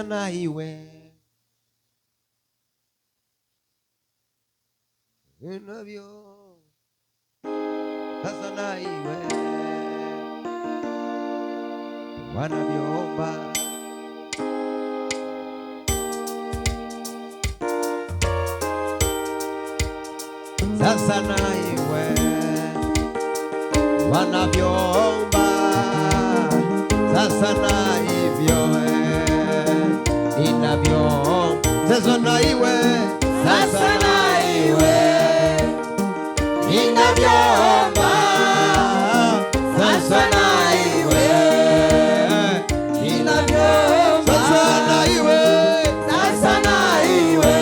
na iwe inavyo sasa na iwe wanavyoomba sasa na iwe wanavyoomba sasa na hivyo inavyo sasa na iwe sasa na iwe inavyoomba sasa na iwe inavyoomba sasa na iwe sasa na iwe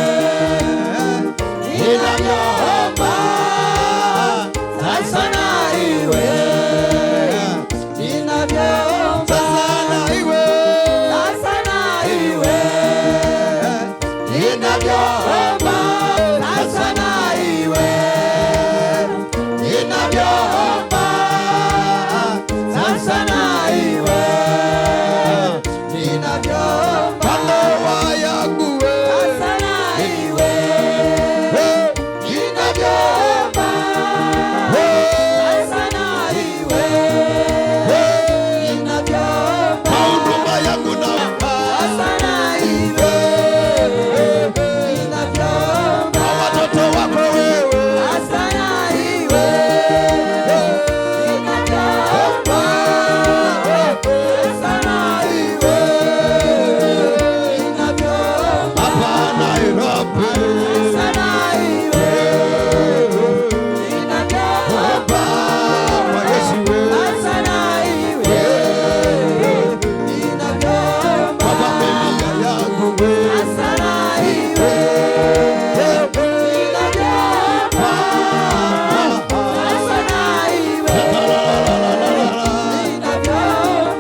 inavyoomba sasa na iwe inavyoomba sasa na iwe sasa na iwe inavyoomba sasa na iwe inavyoomba sasa na iwe inavyoomba ndoa yangu sasa na iwe inavyoomba sasa na iwe inavyoomba huduma yangu sasa na iwe inavyoomba watoto wako wewe sasa na iwe inavyoomba sasa na iwe inavyoomba hapa Nairobi sasa na iwe inavyoomba kwa Yesu sasa na iwe inavyoomba kwa familia yangu sasa na iwe inavyoomba sasa na iwe inavyoomba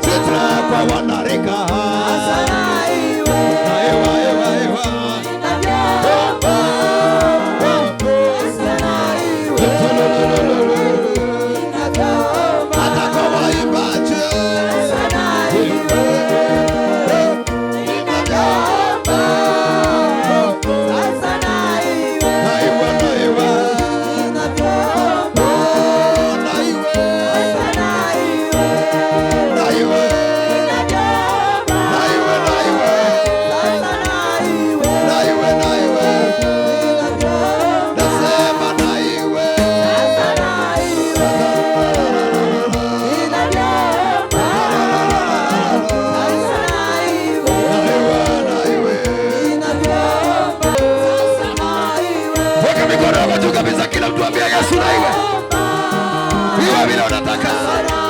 sitra kwa wanarika sasa na iwe inavyoomba sasa na iwe inavyoomba hata kwa waimbaji sasa na iwe inavyoomba sasa na iwe inavyoomba na iwe sasa na iwe na iwe inavyoomba na iwe sasa na iwe na iwe inavyoomba nasema na iwe sasa na iwe inavyoomba sasa na iwe inavyoomba sasa na iwe. Weka mikono yako juu kabisa, kila mtu ambia Yesu na iwe iwe vile unataka.